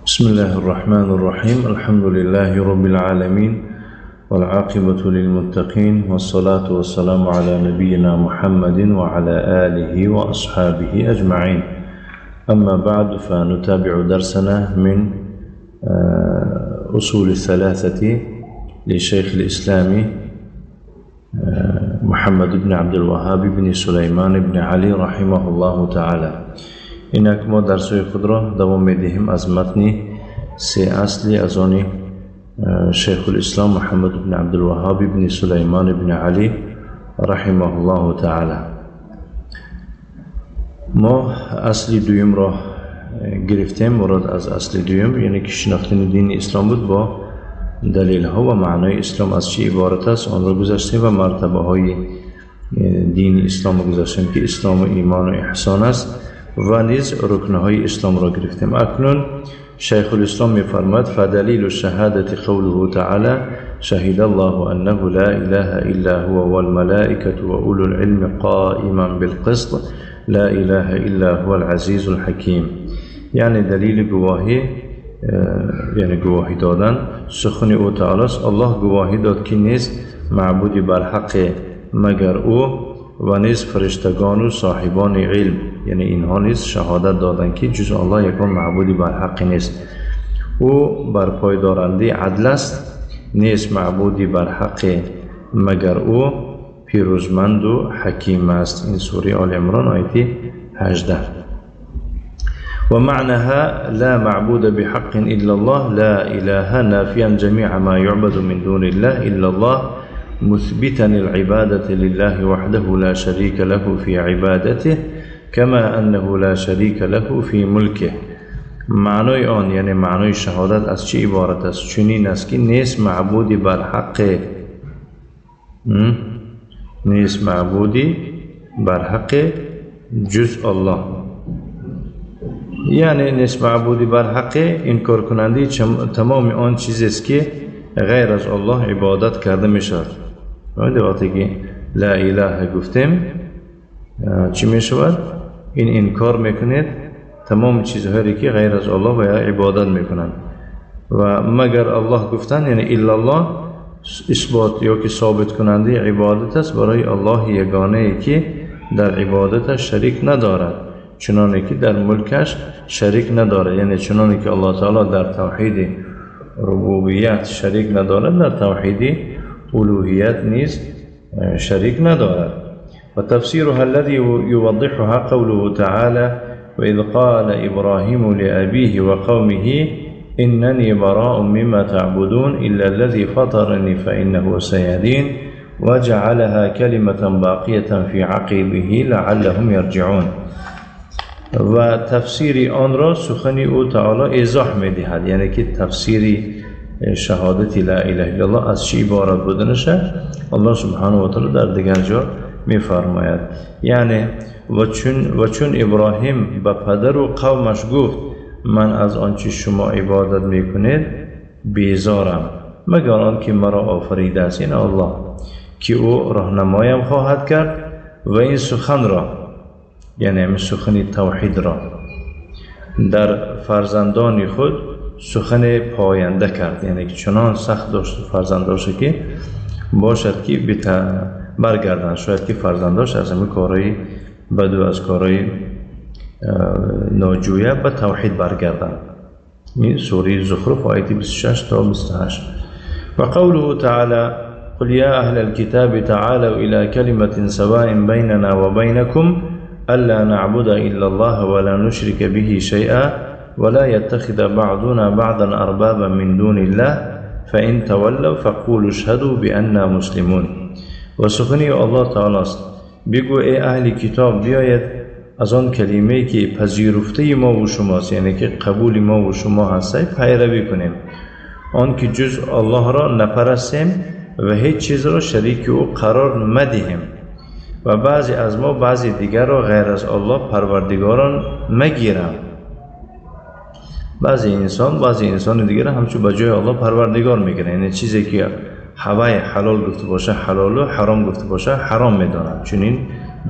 بسم الله الرحمن الرحيم الحمد لله رب العالمين والعاقبة للمتقين والصلاة والسلام على نبينا محمد وعلى آله وأصحابه أجمعين. أما بعد فنتابع درسنا من أصول الثلاثة لشيخ الإسلام محمد بن عبد الوهاب بن سليمان بن علي رحمه الله تعالى. اینک ما درسوی خود را دوام میدهیم از متن سه اصلی از آن شیخ الاسلام محمد بن عبد الوهاب بن سليمان بن علي رحمه الله تعالى. ما اصل دویم را گرفتیم. مراد از اصل دویم یعنی که شناختن دین اسلام بود با دلیل ها و معنای اسلام از چی عبارت است آن را گذاشتیم و مرتبه های دین اسلام را گذاشتیم که اسلام و ایمان و احسان است و نیز رکنهای اسلام را گرفتیم. اکنون شیخ الاسلام می‌فرماید فدلیل الشهادة قوله تعالی شهد الله انه لا اله الا هو والملائكة واولو العلم قائما بالقسط لا اله الا هو العزیز الحکیم. یعنی دلیل گواهی یعنی گواهی دادن سخن او تعالی است. الله گواهی داد که نیست معبودی بر حق مگر او و نیز فرشتگان و صاحبان علم، یعنی اینها نیز شهادت دادند که جز الله یکان معبودی بر حق نیست. او بر پایدارنده عدل است، نیست معبودی بر حق مگر او پیروزمند و حکیم است. این سوره آل عمران آیه 18. و معناها لا معبود بحق الا الله لا اله نافيا جميع ما يعبد من دون الله الا الله مثبتا العبادة لله وحده لا شريك له في عبادته كما أنه لا شريك له في ملكه. معنای آن یعنی معنای شهادت از چه عبارت است؟ چنین است که نیست معبودی بر حق نیست معبودی بر حق جز الله، یعنی نیست معبودی بر حق انکار کننده تمام آن چیزی است که غیر از الله عبادت کرده می شود. وقتی که لا اله گفتیم چی می شود؟ این انکار میکنید تمام چیزهایی که غیر از الله و عبادت میکنند. و مگر الله گفتن یعنی الا الله اثبات یا که ثابت کننده عبادت است برای الله یگانه ای که در عبادتش شریک ندارد، چنانه که در ملکش شریک ندارد. یعنی چنانه که الله تعالی در توحید ربوبیت شریک ندارد در توحید الوهیت نیز شریک ندارد. و تفسیرها الذي يوضحها قوله تعالى وإذ قال إبراهيم لأبيه وقومه إنني براء مما تعبدون إلا الذي فطرني فإنه سيهدين وجعلها كلمة باقية في عقبه لعلهم يرجعون. و تفسیر آن را سخن او تعالی ایضاح می‌دهد، یعنی که تفسیر شهادت لا اله الا الله از چی عبارت بودنشه الله سبحانه و تعالی در دیگر جا می‌فرماید. یعنی و چون ابراهیم به پدر و قومش گفت من از آنچه شما عبادت میکنید بیزارم مگر آن که مرا آفریده است، یعنی الله که او راهنمایم خواهد کرد و این سخن را یعنی سخن توحید را در فرزندان خود سخن پاینده کرد، یعنی که چنان سخت داشت فرزنداش که باشد که برگردن، شاید که فرزنداش از همه کارهای بد و از کارهای ناجویه به توحید برگردن. این سوره زخرف آیه 26 تا 28. و قوله تعالی قل یا اهل الكتاب تعالوا الى كلمة سواء بيننا وبينكم ألا نعبد إلا الله ولا نشرك به شيئا ولا يتخذ بعضنا بعضا أربابا من دون الله فإن تولوا فقولوا اشهدوا بأننا مسلمون. و سخنی الله تعالی است بگو ای اهل کتاب بیاید از آن کلمه‌ای که پذیرفته ما و شماست، یعنی که قبول ما و شما هست پیروی کنیم، آن که جز الله را نپرستیم و هیچ چیز را شریک او قرار مدهیم و بعضی از ما بعضی دیگر را غیر از الله پروردگاران مگیرم. بعضی انسان دیگر همچون به جای الله پروردگار میگیرن، یعنی چیزی که هوای حلال گفته باشه حلال و حرام گفته باشه حرام میدانن، چون این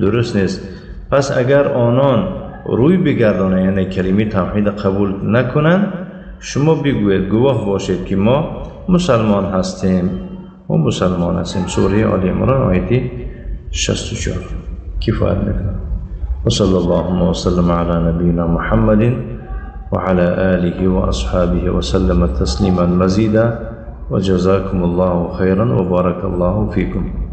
درست نیست. پس اگر آنان روی بگردانند یعنی کلمه توحید قبول نکنند شما بگوید گواه باشید که ما مسلمان هستیم و مسلمان هستیم. سوره آل عمران آیه 64 کفایت میکنه. وصلى الله وسلم على نبينا محمد وعلى آله وأصحابه وسلم تسليما مزيدا وجزاكم الله خيرا وبارك الله فيكم.